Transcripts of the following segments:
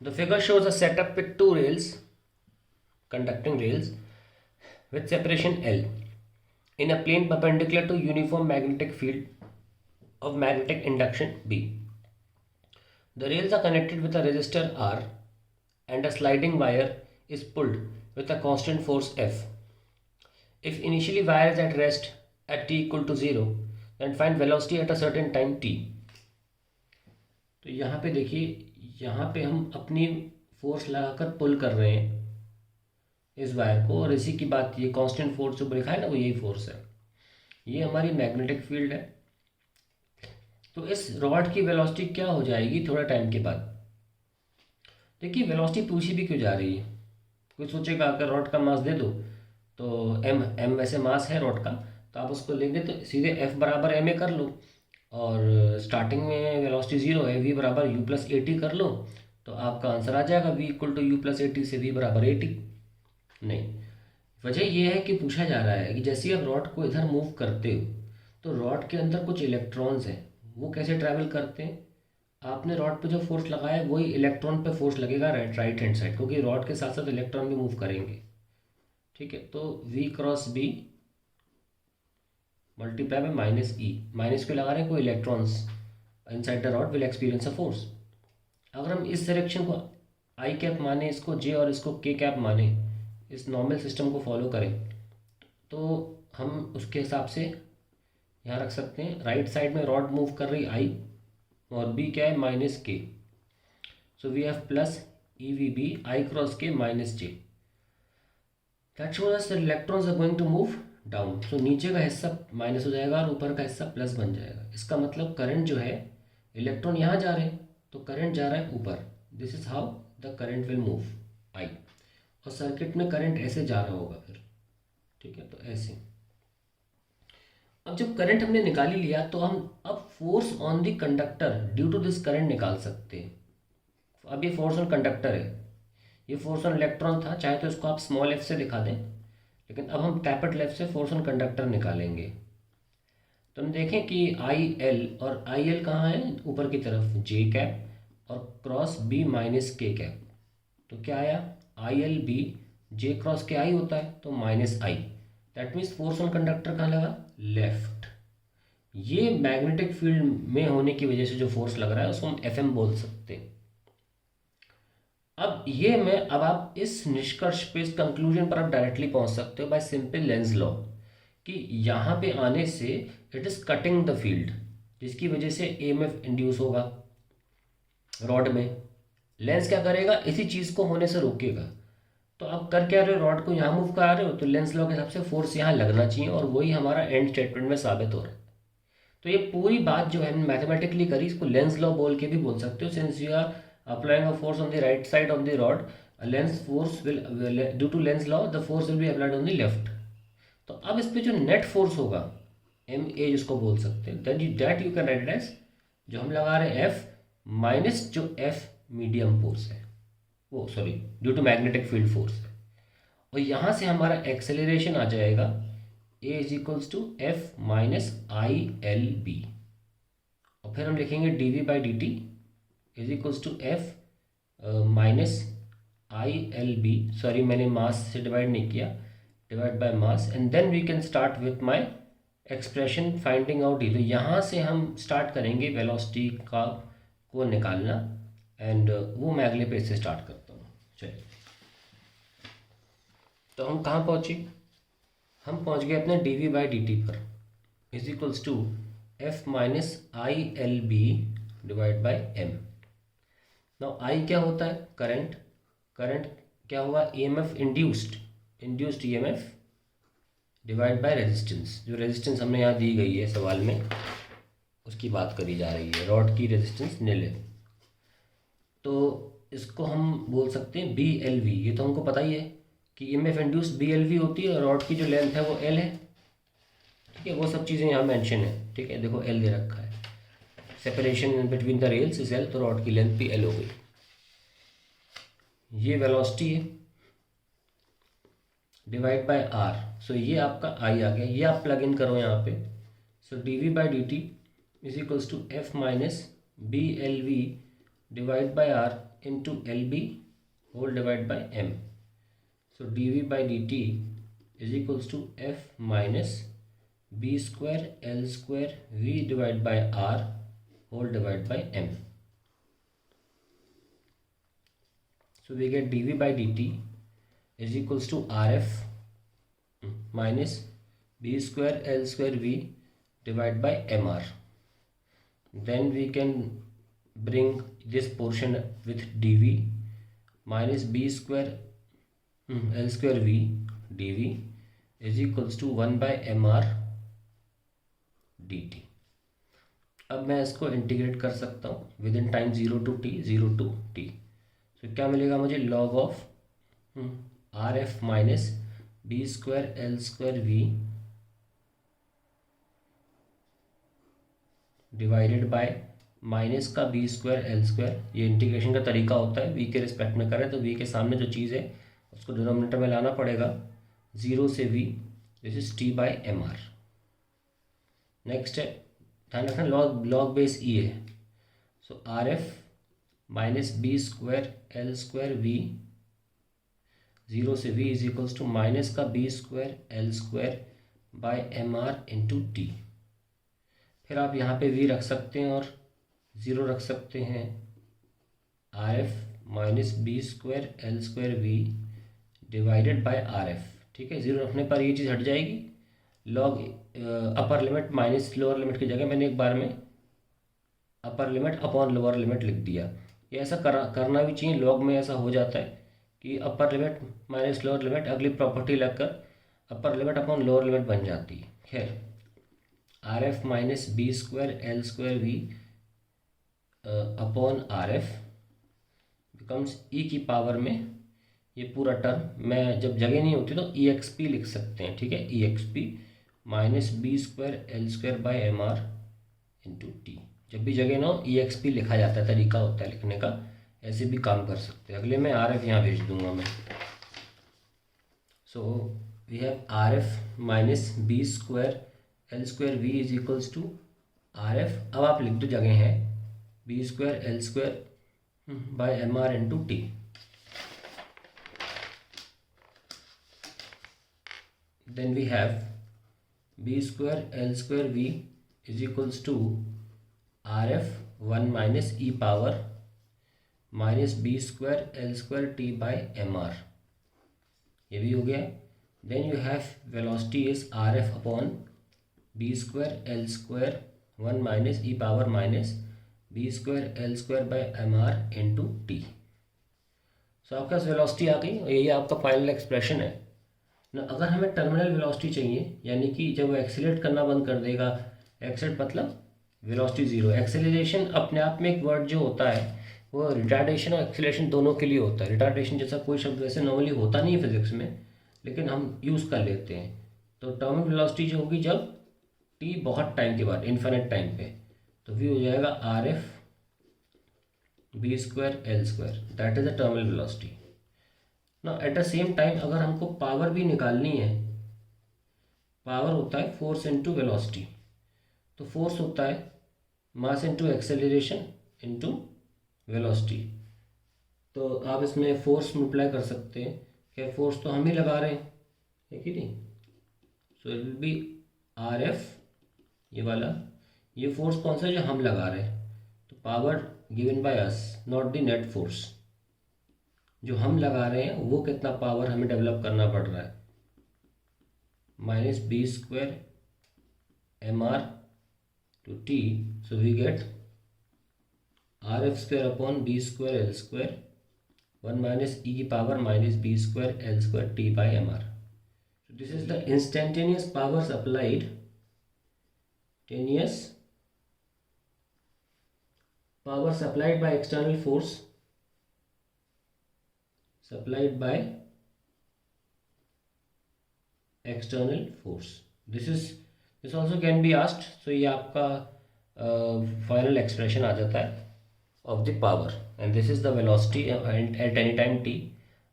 The figure shows a setup with two rails, conducting rails, with separation L in a plane perpendicular to uniform magnetic field of magnetic induction B. The rails are connected with a resistor R and a sliding wire is pulled with a constant force F. If initially wire is at rest at t equal to 0, then find velocity at a certain time t. तो यहाँ पे देखिए, यहाँ पे हम अपनी force लगाकर पुल कर रहे हैं इस वायर को, और इसी की बात, ये कांस्टेंट फोर्स जो लिखा है ना, वो यही फोर्स है। ये हमारी मैग्नेटिक फील्ड है। तो इस रॉड की वेलोसिटी क्या हो जाएगी थोड़ा टाइम के बाद। देखिए वेलोसिटी पूछी भी क्यों जा रही है। कोई सोचेगा अगर रॉड का मास दे दो तो एम एम वैसे मास है रॉड का, तो आप उसको लेंगे तो सीधे एफ बराबर एम ए कर लो, और स्टार्टिंग में वेलोसिटी ज़ीरो है, वी बराबर यू प्लस ए टी कर लो, तो आपका आंसर आ जाएगा v equal to u plus a t से वी बराबर ए टी। नहीं, वजह यह है कि पूछा जा रहा है कि जैसे आप रॉड को इधर मूव करते हो तो रॉड के अंदर कुछ इलेक्ट्रॉन्स हैं, वो कैसे ट्रैवल करते हैं। आपने रॉड पे जो फोर्स लगाया है वही इलेक्ट्रॉन पे फोर्स लगेगा राइट हैंड साइड, क्योंकि रॉड के साथ साथ इलेक्ट्रॉन भी मूव करेंगे। ठीक है, तो v cross B multiply by minus e, minus क्यों लगा रहे हैं, कोई electrons inside the rod will experience a force. अगर हम इस डायरेक्शन को आई कैप माने, इसको जे और इसको के कैप माने, इस नॉर्मल सिस्टम को फॉलो करें, तो हम उसके हिसाब से यहाँ रख सकते हैं। राइट साइड में रॉड मूव कर रही आई, और बी क्या है, minus K, so we have plus E V B I cross K minus J. That shows us that electrons are going to move down. So नीचे का हिस्सा minus हो जाएगा और ऊपर का हिस्सा प्लस बन जाएगा। इसका मतलब करंट जो है, इलेक्ट्रॉन यहाँ जा रहे हैं तो करंट जा रहा है ऊपर। This is how the current will move I, और सर्किट में करंट ऐसे जा रहा होगा फिर। ठीक है, तो ऐसे। अब जब करंट हमने निकाल ही लिया तो हम अब force on the conductor due to this current निकाल सकते हैं। अब ये फोर्स ऑन कंडक्टर है, ये फोर्स ऑन इलेक्ट्रॉन था, चाहे तो इसको आप स्मॉल एफ से दिखा दें, लेकिन अब हम कैपिटल एफ से फोर्स ऑन कंडक्टर निकालेंगे। तो हम देखें कि आई एल, और आई एल कहाँ है, ऊपर की तरफ जे कैप और cross B minus K cap. तो क्या आया, I L B J cross K I होता है तो minus I. That means force on conductor कहाँ लगा, लेफ्ट। ये मैग्नेटिक फील्ड में होने की वजह से जो फोर्स लग रहा है उसको हम एफ एम बोल सकते हैं। अब आप इस निष्कर्ष पे, इस कंक्लूजन पर आप डायरेक्टली पहुंच सकते हो बाय सिंपल लेंस लॉ, कि यहाँ पे आने से it is cutting the field, जिसकी वजह से ईएमएफ इंड्यूस होगा रॉड में। लेंस क्या करेगा, इसी चीज़ को होने से रोकेगा। तो आप कर क्या रहे हो, रॉड को यहाँ मूव करा रहे हो, तो लेंस लॉ के हिसाब से फोर्स यहाँ लगना चाहिए, और वही हमारा एंड स्टेटमेंट में साबित हो रहा है। तो ये पूरी बात जो है मैथमेटिकली करी, इसको लेंस लॉ बोल के भी बोल सकते हो। Since you are applying a force on the right side of the rod, Lenz force will, due to Lenz law the force will be applied on the left. तो अब इस पे जो नेट फोर्स होगा, एम ए जिसको बोल सकते हैं, that you can write as, जो हम लगा रहे हैं एफ माइनस जो एफ मीडियम फोर्स है, वो sorry due to magnetic field force है। और यहाँ से हमारा एक्सेलरेशन आ जाएगा A is equals to F minus I L B, और फिर हम लिखेंगे D V by D T is equals to F minus I L B, sorry मैंने मास से डिवाइड नहीं किया, divide by mass, and then we can start with my expression finding out D. तो यहाँ से हम स्टार्ट करेंगे velocity का को निकालना, एंड वो मैं अगले पेज से स्टार्ट करता हूँ। चलिए, तो हम कहाँ पहुँचे, हम पहुँच गए अपने D V by D T पर, is equals to F minus I L B divide by M. Now I क्या होता है, करंट। करंट क्या हुआ, E M F induced, induced E M F divide by resistance. जो resistance हमने यहाँ दी गई है सवाल में, उसकी बात करी जा रही है, रॉड की रेजिस्टेंस निल है, तो इसको हम बोल सकते हैं बी एल वी। ये तो हमको पता ही है कि E M F induced B L V होती है, और रॉड की जो लेंथ है वो एल है। ठीक है, वो सब चीज़ें यहाँ मेंशन है। ठीक है, देखो एल दे रखा है, separation between the rails is L, तो रॉड की लेंथ भी एल हो गई। ये वेलोसिटी है डिवाइड बाय आर, सो ये आपका आई आ गया, ये आप प्लग इन करो यहाँ पे। So D V by D T is equals to F minus B L V divide by R into L B whole divide by M. So dv by dt is equals to f minus b square l square v divided by r whole divided by m. So we get dv by dt is equals to rf minus b square l square v divided by mr. Then we can bring this portion with dv minus b square L square v dv is equals to 1 by mr dt. अब मैं इसको integrate कर सकता हूँ within time 0 to t. तो क्या मिलेगा मुझे log of R F minus B square L square V divided by minus का बी स्क्वायर एल स्क्वायर. ये इंटीग्रेशन का तरीका होता है, वी के रिस्पेक्ट में करें तो वी के सामने जो चीज़ है उसको डिनोमिनेटर में लाना पड़ेगा. 0 से v this is t by M R. Next है ध्यान रखना लॉग बेस e है. So R F minus B square L square V 0 से v is equals to minus का B square L square by M R into T. फिर आप यहाँ पे v रख सकते हैं और 0 रख सकते हैं. R F minus B square L square V divided by R F. ठीक है, 0 रखने पर ये चीज़ हट जाएगी. Log upper limit minus lower limit की जगह मैंने एक बार में upper limit upon lower limit लिख दिया. ये ऐसा करना भी चाहिए. लॉग में ऐसा हो जाता है कि upper limit minus lower limit अगली प्रॉपर्टी लगकर upper limit upon lower limit बन जाती है. खैर R F minus B square L square V upon R F becomes E की पावर में ये पूरा टर्म. मैं जब जगह नहीं होती तो ई एक्स पी लिख सकते हैं. ठीक है, E X P minus B square L square by M R into T. जब भी जगह ना हो ई एक्स पी लिखा जाता है, तरीका होता है लिखने का. ऐसे भी काम कर सकते हैं. अगले में आर एफ यहाँ भेज दूंगा मैं. So we have R F minus B square L square V is equals to R F. अब आप लिख दो जगह है B square L square by M R into T. Then we have b square l square v is equals to rf 1 minus e power minus b square l square t by mr. ये भी हो गया. Then you have velocity is rf upon b square l square 1 minus e power minus b square l square by mr into t. So आपका velocity आ गई और यही आपका final expression है ना. अगर हमें टर्मिनल वेलोसिटी चाहिए यानी कि जब वो एक्सीलरेट करना बंद कर देगा, एक्सीलरेट मतलब वेलोसिटी 0. एक्सेलरेशन अपने आप में एक वर्ड जो होता है वो रिटार्डेशन और एक्सीलरेशन दोनों के लिए होता है. रिटार्डेशन जैसा कोई शब्द वैसे नॉर्मली होता नहीं है फिजिक्स में, लेकिन हम यूज़ कर लेते हैं. तो टर्मिनल वेलोसिटी जो होगी जब t बहुत टाइम के बाद इन्फिनिट टाइम पे, तो वी हो जाएगा R F B square L square. That is the terminal velocity. ना एट द सेम टाइम अगर हमको पावर भी निकालनी है, पावर होता है फोर्स इनटू वेलोसिटी. तो फोर्स होता है mass into acceleration into velocity. तो आप इसमें फोर्स मल्टीप्लाई कर सकते हैं. क्या फोर्स तो हम ही लगा रहे हैं, है कि नहीं. So it will be R F ये वाला. ये फोर्स कौन सा है जो हम लगा रहे हैं. तो power given by us not the net force. जो हम लगा रहे हैं वो कितना पावर हमें डेवलप करना पड़ रहा है. Minus B square M R to T. So we get R F square upon B square L square 1 minus E की power minus B square L square T by M R. So this is the instantaneous power supplied. Instantaneous power supplied by external force. Supplied by external force. This also can be asked. So ये आपका final expression आ जाता है of the power, and this is the velocity at any time t.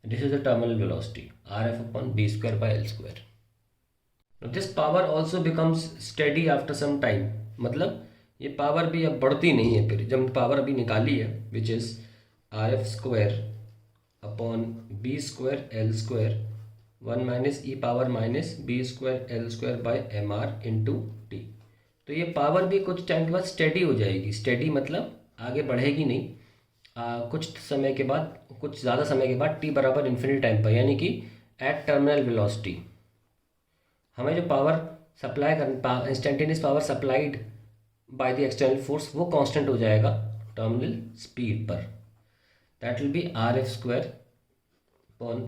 This is the terminal velocity rf upon b square by l square. Now this power also becomes steady after some time. मतलब ये power भी अब बढ़ती नहीं है, फिर जब power अभी निकाली है which is R F square upon B square L square 1 minus E power minus B square L square by M R into T. तो ये पावर भी कुछ टाइम के बाद स्टेडी हो जाएगी। स्टेडी मतलब आगे बढ़ेगी नहीं, कुछ समय के बाद, कुछ ज़्यादा समय के बाद टी बराबर इन्फिनिटी टाइम पर, यानी कि एट टर्मिनल वेलोसिटी हमें जो पावर सप्लाई कर, instantaneous power supplied by the external force वो कांस्टेंट हो जाएगा टर्मिनल स्पीड पर। That will be R F square upon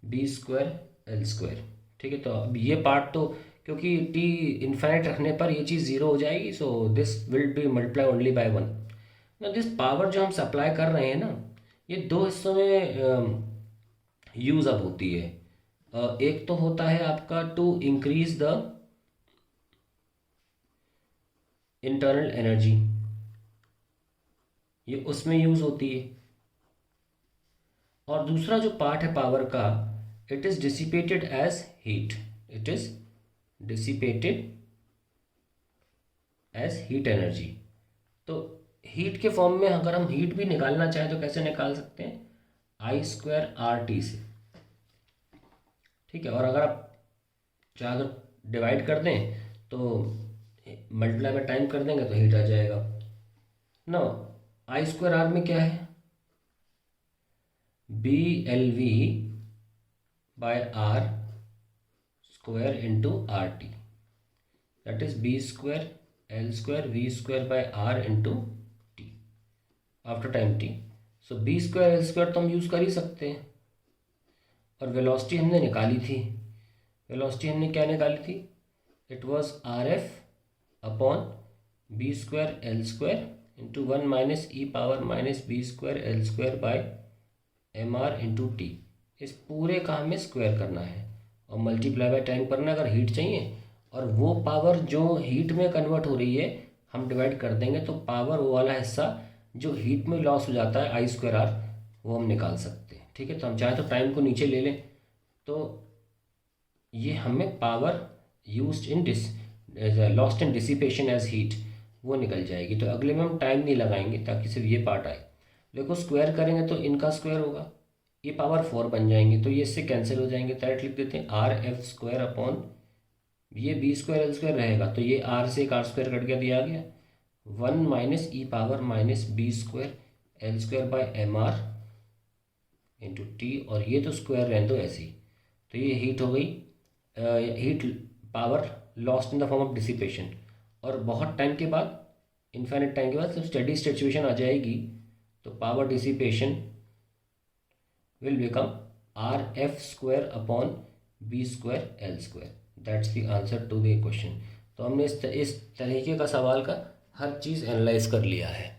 B square L square. ठीक है, तो अब ये पार्ट तो क्योंकि टी इन्फाइनाइट रखने पर ये चीज़ ज़ीरो हो जाएगी, so this will be multiply only by 1। ना दिस पावर जो हम सप्लाई कर रहे हैं ना, ये दो हिस्सों में यूज़ अप होती है। एक तो होता है आपका to increase the internal energy, ये उसमें यूज़ होती है। और दूसरा जो पार्ट है पावर का, it is dissipated as heat, it is dissipated as heat energy. तो हीट के फॉर्म में अगर हम हीट भी निकालना चाहें तो कैसे निकाल सकते हैं, आई स्क्वायर आर टी से। ठीक है, और अगर आप चाहे अगर डिवाइड कर दें तो मल्टीप्लाई में टाइम कर देंगे तो हीट आ जाएगा ना। आई स्क्वायर आर में क्या है, B L V by R square into R T, that is B square L square V square by R into T after time T. So B square L square तो हम use कर ही सकते हैं। और velocity हमने निकाली थी, velocity हमने क्या निकाली थी, it was R F upon B square L square into 1 minus E power minus B square L square by M R into T. इस पूरे का हमें स्क्वायर करना है और मल्टीप्लाई बाय टाइम करना है अगर हीट चाहिए। और वो पावर जो हीट में कन्वर्ट हो रही है हम डिवाइड कर देंगे, तो पावर वो वाला हिस्सा जो हीट में लॉस हो जाता है आई स्क्वायर आर, वो हम निकाल सकते हैं। ठीक है, तो हम चाहें तो टाइम को नीचे ले लें, तो ये हमें power used in lost in dissipation as heat वो निकल जाएगी। तो अगले में हम टाइम नहीं लगाएंगे ताकि सिर्फ ये पार्ट आए। देखो स्क्वायर करेंगे तो इनका स्क्वायर होगा, ये पावर 4 बन जाएंगे, तो ये इससे कैंसिल हो जाएंगे। डायरेक्ट लिख देते हैं आर एफ स्क्वायर अपॉन ये बी स्क्वायर एल स्क्वायर रहेगा, तो ये आर से एक आर स्क्वायर कट गया, दिया गया 1 minus E power minus B square L square by M R into T. और ये तो स्क्वायर रहने दो ऐसे ही, तो ये हीट हो गई, heat power lost in the form of dissipation. और बहुत टाइम के बाद, इनफाइनाइट टाइम के बाद जब स्टेडी सिचुएशन आ जाएगी तो power dissipation will become R F square upon B square L square. That's the answer to the question. तो हमने इस तरीके का सवाल का हर चीज़ एनालाइज कर लिया है।